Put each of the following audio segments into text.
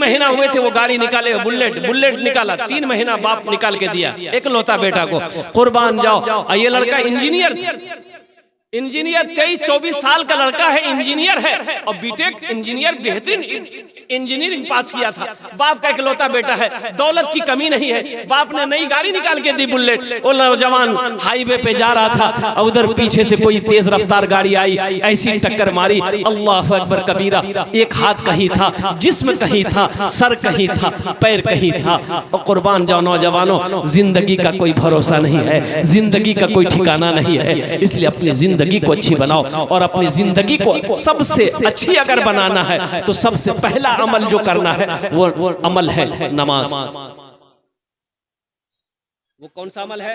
महीना हुए थे वो गाड़ी निकाले, बुलेट निकाला, 3 महीना बाप निकाल के दिया एक लौता बेटा को, कुर्बान जाओ। ये लड़का इंजीनियर 23-24 साल का लड़का है, इंजीनियर है और बीटेक इंजीनियर, बेहतरीन इंजीनियरिंग पास किया था। बाप का इकलौता बेटा है, दौलत की कमी नहीं है, बाप ने नई गाड़ी निकाल के दी बुलेट। वो नौजवान हाईवे पे जा रहा था और उधर पीछे से कोई तेज रफ्तार गाड़ी आई, ऐसी टक्कर मारी, अल्लाह अकबर कबीरा। एक हाथ कहीं था, जिस्म कहीं था, सर कहीं था, पैर कहीं था। और कुर्बान जाओ नौजवानों, जिंदगी का कोई भरोसा नहीं है, जिंदगी का कोई ठिकाना नहीं है। इसलिए अपनी जिंदगी को अच्छी बनाओ, और अपनी जिंदगी को सबसे अच्छी अगर बनाना है तो सबसे पहला अमल जो करना है वो अमल है नमाज। वो कौन सा अमल है?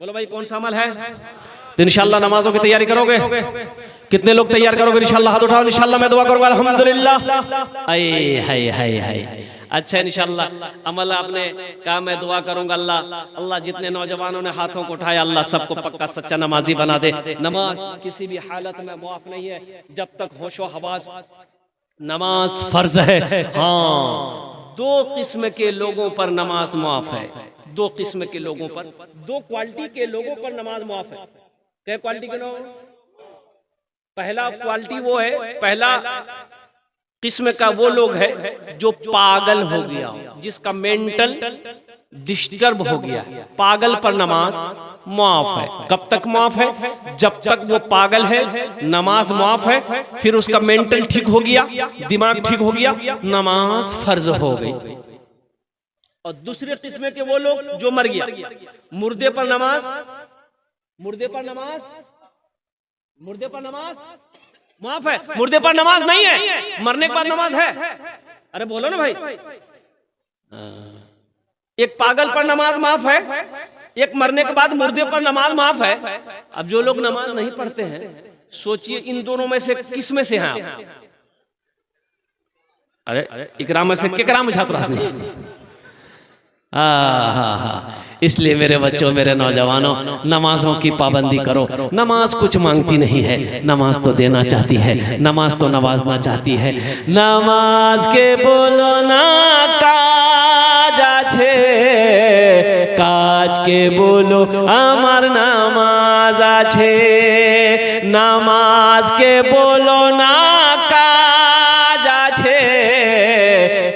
बोलो भाई, कौन सा अमल है? तो इंशाल्लाह नमाजों की तैयारी करोगे? कितने लोग तैयार करोगे? इंशाल्लाह हाथ उठाओ। इंशाल्लाह मैं दुआ करूंगा अल्हम्दुलिल्लाह। हाय अच्छा, इंशाल्लाह अमल आपने कहा, मैं दुआ करूंगा अल्लाह जितने नौजवानों ने हाथों को उठाया, अल्लाह सबको पक्का सच्चा नमाजी बना दे। नमाज किसी भी हालत में मुआफ नहीं है जब तक होशो हवास। नमाज फर्ज है। हाँ, 2 किस्म के लोगों पर नमाज मुआफ है। 2 किस्म के लोगों पर, 2 क्वालिटी के लोगों पर नमाज मुआफ है। क्या क्वालिटी के लोग? पहला क्वालिटी वो है, पहला किस्म का वो लोग है जो पागल हो गया, जिसका मेंटल डिस्टर्ब हो गया। पागल पर नमाज मुआफ है। कब तक मुआफ है? जब तक वो पागल है नमाज मुआफ है। फिर उसका मेंटल ठीक हो गया, दिमाग ठीक हो गया, नमाज फर्ज हो गई। और दूसरे किस्म के वो लोग जो मर गया, मुर्दे पर नमाज, मुर्दे पर नमाज, मुर्दे पर नमाज माफ है। मुर्दे पर नमाज नहीं है, मरने के बाद नमाज है। अरे बोलो ना भाई। एक पागल पर नमाज माफ है, एक मरने के बाद मुर्दे पर नमाज माफ है। अब जो लोग नमाज नहीं पढ़ते हैं, सोचिए इन दोनों में से किस में से हैं आप? अरे इकराम में से केकराम छात्र नहीं। इसलिए मेरे बच्चों, मेरे नौजवानों, नमाजों की पाबंदी करो। नमाज कुछ मांगती नहीं है, नमाज तो देना चाहती है, नमाज तो नवाजना चाहती है। नमाज के बोलो ना काज आछे, काज के बोलो आमार नमाज आछे। नमाज के बोलो ना काज आछे,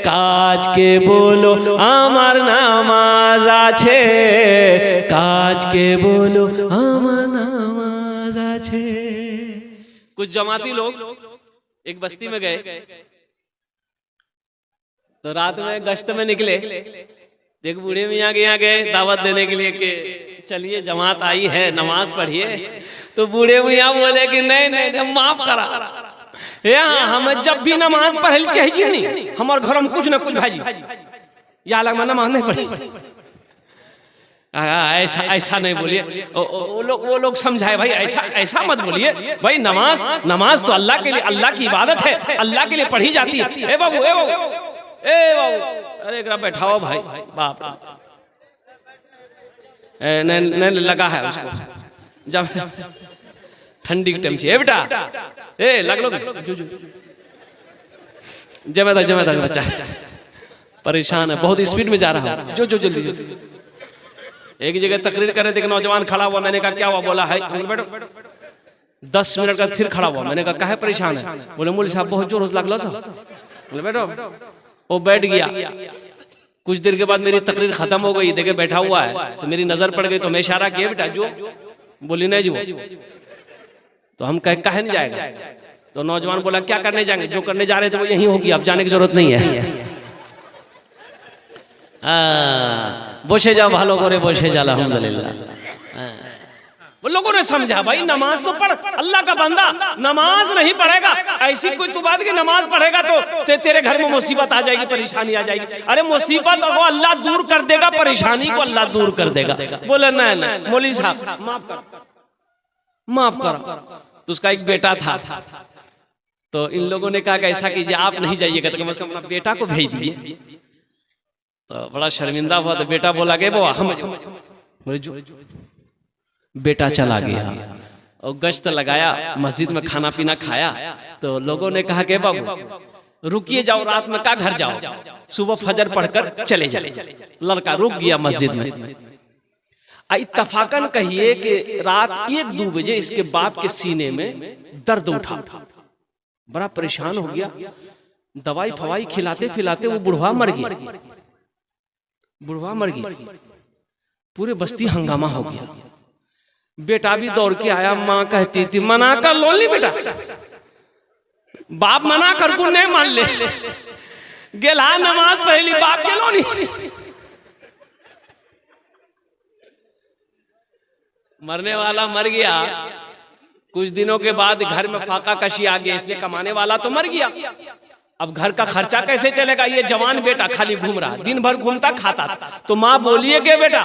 काज के बोलो आमार नामाज आछे, काज के बोलो आमार नामाज आछे। कुछ जमाती लोग एक बस्ती में गए तो रात में गश्त में निकले। एक बूढ़े मियाँ के यहाँ गए दावत देने के लिए कि चलिए जमात आई है, नमाज पढ़िए। तो बूढ़े मियाँ बोले कि नहीं माफ करा, हमें जब भी नमाज पढ़ल चाहिए नहीं, हमारे घर में कुछ न कुछ भाजी या अलग में नमाज नहीं पढ़ी। ऐसा नहीं बोलिए, वो लोग समझाए भाई, ऐसा मत बोलिए भाई। नमाज तो अल्लाह के लिए, अल्लाह की इबादत है, अल्लाह के लिए पढ़ी जाती है। ए बाबू अरे एक बैठाओ भाई, बाप नहीं लगा है उसको, जब ठंडी के टाइम चाहिए बेटा, लग लो जमे था बच्चा परेशान है, बहुत स्पीड में जा रहा है, जो जल्दी। एक जगह तकरीर कर रहे थे, नौजवान खड़ा हुआ, मैंने कहा क्या हुआ? बोला है बैठो। 10 मिनट का फिर खड़ा हुआ, मैंने कहा काहे परेशान है? बोले मौलवी साहब बहुत जोर लग लो। बोले बैठो। वो बैठ गया। कुछ देर के बाद मेरी तकरीर खत्म हो गई, देखे बैठा हुआ है, तो मेरी नजर पड़ गई, तो मैं इशारा किया बेटा जो। बोली नहीं जो। तो हम कहे नहीं जाएगा। तो नौजवान बोला क्या करने जाएंगे? जो करने जा रहे थे वो यही होगी, अब जाने की जरूरत नहीं है। बसे जाओ भालो करे, बसे जा अल्हम्दुलिल्लाह। वो लोगों ने समझा भाई नमाज तो पढ़, अल्लाह का बंदा नमाज नहीं पढ़ेगा, ऐसी कोई तो बात कि नमाज पढ़ेगा तो तेरे घर में मुसीबत आ जाएगी, परेशानी आ जाएगी। अरे मुसीबत को अल्लाह दूर कर देगा, परेशानी को अल्लाह दूर कर देगा। बोले नहीं मौलवी साहब माफ करो। तो उसका एक बेटा था, तो इन लोगों ने कहा कि ऐसा कीजिए, आप नहीं जाइएगा तो कम से कम अपना बेटा को भेज दीजिए। तो बड़ा शर्मिंदा हुआ, तो बेटा बोला गया बाबा हम। बेटा चला गया और गश्त लगाया, मस्जिद में खाना पीना खाया। तो लोगों ने कहा कि बाबू रुकिए जाओ, रात में का घर जाओ, सुबह फजर पढ़कर चले जाए। लड़का रुक गया मस्जिद में। इत्तफाकन कहिए कि रात 1-2 बजे इसके बाप के सीने में दर्द उठा, बड़ा परेशान हो गया। दवाई फवाई खिलाते खिलाते वो बुढ़वा मर गया। बुढ़वा मर गया, पूरे बस्ती हंगामा हो गया। बेटा भी दौड़ के आया, माँ कहती थी मना कर लो ली बेटा, बाप मना कर को नहीं मान ले, गेला नमाज पहली बाप के लो नहीं। मरने वाला मर गया, कुछ दिनों के बाद घर में फाका कशी आ गया, इसलिए कमाने वाला तो मर गया। अब घर का खर्चा कैसे चलेगा? ये जवान बेटा खाली घूम रहा, दिन भर घूमता खाता। तो माँ बोलिए कि बेटा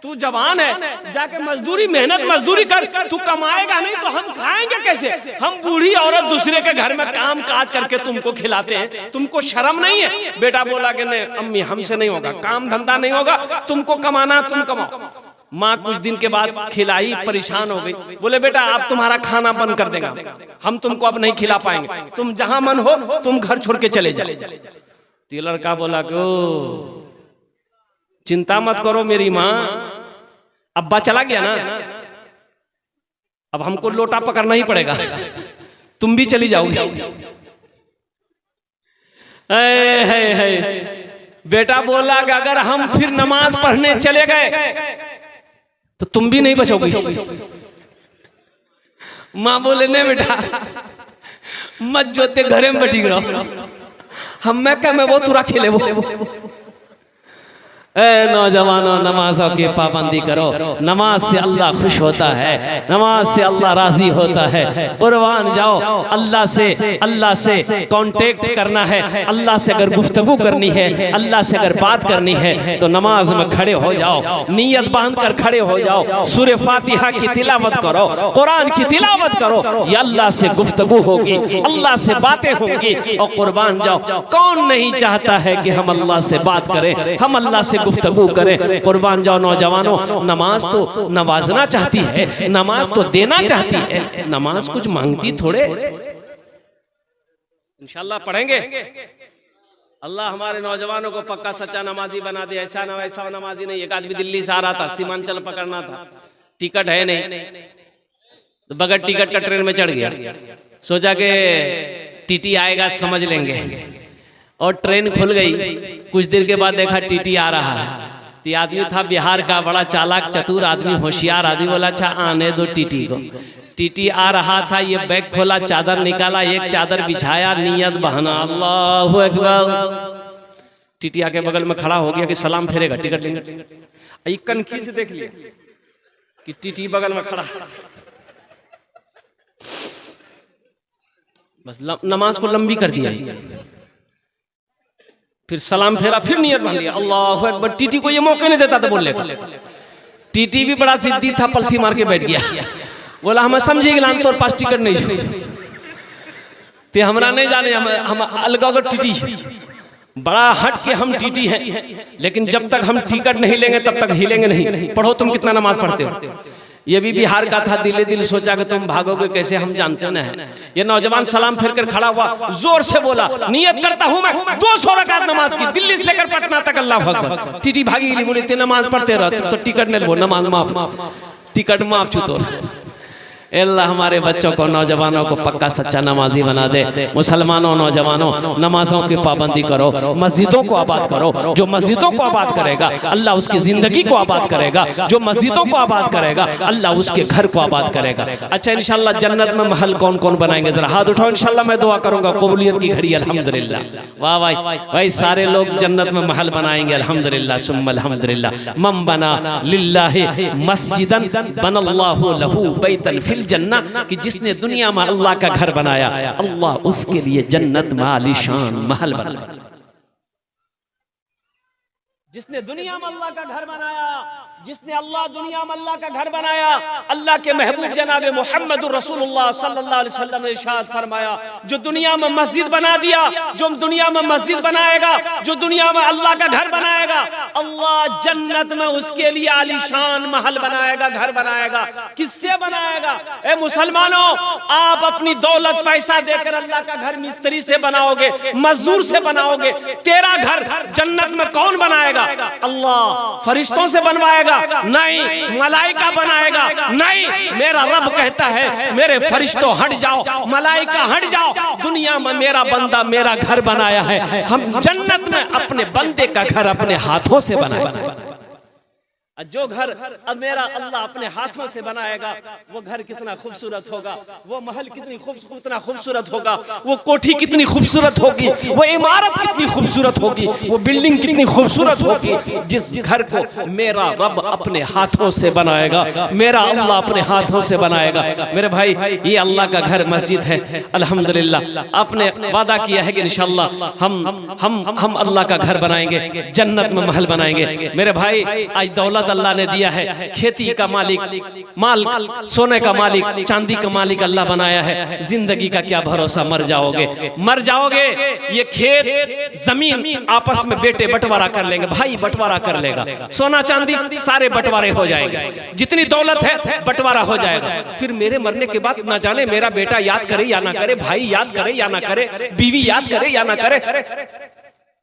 तू जवान है, जाके मजदूरी मेहनत मजदूरी कर, तू कमाएगा नहीं तो हम खाएंगे कैसे? हम बूढ़ी औरत दूसरे के घर में काम काज करके तुमको खिलाते हैं, तुमको शर्म नहीं है? बेटा बोला कि नहीं अम्मी हमसे नहीं होगा, काम धंधा नहीं होगा, तुमको कमाना तुम कमाओ। माँ कुछ दिन के बाद खिलाई, परेशान हो गई। बोले बेटा अब तुम्हारा खाना बंद कर देगा, हम तुमको अब नहीं खिला पाएंगे, तुम जहां मन हो तुम घर छोड़ के चले जाओ। तो लड़का बोला कि चिंता मत करो मेरी माँ, अब्बा चला गया ना, अब हमको लोटा पकड़ना ही पड़ेगा, तुम भी चली जाओगी। बेटा बोला कि अगर हम फिर नमाज पढ़ने चले गए तो तुम भी नहीं बचोगी। माँ बोले नहीं बेटा मत जोते, घरे में बैठी रहो, हम मैं क्या मैं वो तुरा खेले वो। नौजवानों नमाजों की पाबंदी करो, नमाज से अल्लाह खुश होता है, नमाज से अल्लाह राजी होता है। कुर्बान जाओ, अल्लाह से कांटेक्ट करना है, अल्लाह से अगर गुफ्तगू करनी है, अल्लाह से अगर बात करनी है तो नमाज में खड़े हो जाओ, नीयत बांध कर खड़े हो जाओ, सूरह फातिहा की तिलावत करो, कुरान की तिलावत करो, ये अल्लाह से गुफ्तगू होगी, अल्लाह से बातें होंगी। और कुर्बान जाओ, कौन नहीं चाहता है कि हम अल्लाह से बात करें, हम अल्लाह से गुफ्तगू करें। कुर्बान जाओ नौजवानों, नमाज तो नवाजना चाहती है, नमाज तो देना चाहती है, नमाज कुछ मांगती थोड़े। इंशाल्लाह पढ़ेंगे, अल्लाह हमारे नौजवानों को पक्का सच्चा नमाजी बना दे। ऐसा ना वैसा नमाजी नहीं। एक आदमी दिल्ली से आ रहा था, सीमांचल पकड़ना था, टिकट है नहीं, तो बगैर टिकट का ट्रेन में चढ़ गया, सोचा कि टीटी आएगा समझ लेंगे, और ट्रेन खुल गई। कुछ देर के बाद देखा टीटी आ रहा है, तो आदमी था बिहार का, बड़ा चालाक चतुर आदमी, होशियार आदमी, बोला अच्छा आने दो टीटी को। टीटी आ रहा था, ये बैग खोला, चादर निकाला, एक चादर बिछाया, नियत बहाना अल्लाहु अकबर। टीटी आके बगल में खड़ा हो गया कि सलाम फेरेगा, टिकट लेंगे। कनखी से देख लिया कि टीटी बगल में खड़ा, बस नमाज को लंबी कर दिया। फिर सलाम फेरा, फिर नियत बांध लिया अल्लाहु अकबर। टीटी को ये मौके नहीं देता था बोलने का। टीटी भी बड़ा जिद्दी था, पलथी मार के बैठ गया, बोला हमें समझी गया तोर पास टिकट नहीं ते हमरा नहीं जाने, हम अलग टीटी, बड़ा हट के हम टीटी हैं, लेकिन जब तक हम टिकट नहीं लेंगे तब तक हिलेंगे नहीं। पढ़ो तुम कितना नमाज पढ़ते हो। ये भी बिहार का था, दिले दिल सोचा कि तुम भागोगे कैसे, हम जानते ना है। ये नौजवान सलाम फेर कर खड़ा हुआ, जोर से बोला नियत करता हूं मैं 200 रकात नमाज की, दिल्ली से लेकर पटना तक, अल्लाह अकबर। टीटी भागी गई, बोली नमाज पढ़ते रहो तो टिकट नहीं लो, नमाज माफ, टिकट माफ छूतो। अल्लाह हमारे बच्चों को, नौजवानों को पक्का सच्चा नमाजी बना दे। मुसलमानों नौजवानों नमाजों की पाबंदी करो, मस्जिदों को आबाद करो। जो मस्जिदों को आबाद करेगा अल्लाह उसकी जिंदगी को आबाद करेगा, जो मस्जिदों को आबाद करेगा अल्लाह उसके घर को आबाद करेगा। अच्छा इंशाल्लाह जन्नत में महल कौन कौन बनाएंगे, जरा हाथ उठाओ, इंशाल्लाह मैं दुआ करूंगा कबूलियत की घड़ी। अल्हम्दुलिल्लाह, वाह भाई भाई, सारे लोग जन्नत में महल बनाएंगे अल्हम्दुलिल्लाह सुम्मा अल्हम्दुलिल्लाह। मम बना लिल्लाहि मस्जिदन बनल्लाहु लहू बैतन फिल जन्ना, कि जिसने दुनिया में अल्लाह का घर बनाया अल्लाह उसके लिए जन्नत में आलीशान महल बनाया। जिसने दुनिया में अल्लाह का घर बनाया जिसने अल्लाह दुनिया में अल्लाह का घर बनाया, अल्लाह के महबूब जनाब मोहम्मद रसूलुल्लाह सल्लल्लाहु अलैहि वसल्लम ने इरशाद फरमाया, जो दुनिया में मस्जिद बना दिया, जो दुनिया में मस्जिद बनाएगा, जो दुनिया में अल्लाह का घर बनाएगा, अल्लाह जन्नत में उसके लिए आलीशान महल बनाएगा, घर बनाएगा। किससे बनाएगा? ए मुसलमानों, आप अपनी दौलत पैसा देकर अल्लाह का घर मिस्त्री से बनाओगे, मजदूर से बनाओगे। तेरा घर जन्नत में कौन बनाएगा? अल्लाह। फरिश्तों से बनवाएगा? नहीं। मलाइका बनाएगा? नहीं। मेरा रब कहता है, मेरे फरिश्तों हट जाओ, मलाइका हट जाओ, दुनिया में मेरा बंदा मेरा घर बनाया है। हम जन्नत में अपने बंदे का घर अपने हाथों से बनाएगा। जो घर अब मेरा अल्लाह अपने हाथों से बनाएगा, वो घर कितना खूबसूरत होगा, वो महल कितना खूबसूरत होगा, वो कोठी कितनी खूबसूरत होगी, वो इमारत कितनी खूबसूरत होगी, वो बिल्डिंग कितनी खूबसूरत होगी। जिस घर को मेरा रब अपने हाथों से बनाएगा, मेरा अल्लाह अपने हाथों से बनाएगा। मेरे भाई, ये अल्लाह का घर मस्जिद है। अल्हम्दुलिल्लाह, आपने वादा किया है कि इंशाअल्लाह हम अल्लाह का घर बनाएंगे, जन्नत में महल बनाएंगे। मेरे भाई, आज दौलत अल्लाह ने दिया है, खेती का मालिक, माल सोने का मालिक, चांदी का मालिक अल्लाह बनाया है। जिंदगी का क्या भरोसा, मर जाओगे, मर जाओगे। ये खेत जमीन आपस में बेटे बंटवारा कर लेंगे, भाई बंटवारा कर लेगा, सोना चांदी सारे बंटवारे हो जाएंगे, जितनी दौलत है बंटवारा हो जाएगा। फिर मेरे मरने के बाद ना जाने मेरा बेटा याद करे या ना करे, भाई याद करे या ना करे, बीवी याद करे या ना करे।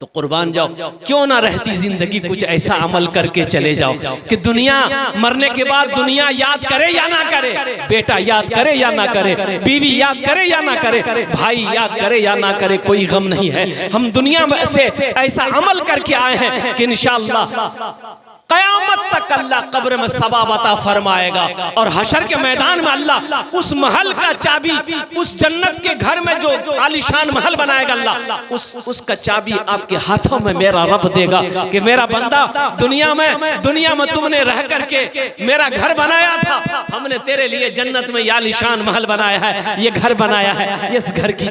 तो कुर्बान जाओ, क्यों ना रहती जिंदगी कुछ ऐसा अमल करके चले जाओ कि दुनिया मरने के बाद दुनिया याद करे या ना करे, बेटा याद करे या ना करे, बीवी याद करे या ना करे, भाई याद करे या ना करे, कोई गम नहीं है। हम दुनिया में से ऐसा अमल करके आए हैं कि इंशाअल्लाह क़यामत तक अल्लाह कब्र में सवाब अता फरमाएगा। और हशर के मैदान में अल्लाह उस महल का चाबी, उस जन्नत के घर में जो आलीशान महल बनाएगा अल्लाह, उसका चाबी आपके हाथों में मेरा रब देगा कि मेरा बंदा, दुनिया में तुमने रह करके मेरा घर बनाया था, हमने तेरे लिए जन्नत में आलीशान महल बनाया है, ये घर बनाया है, इस घर की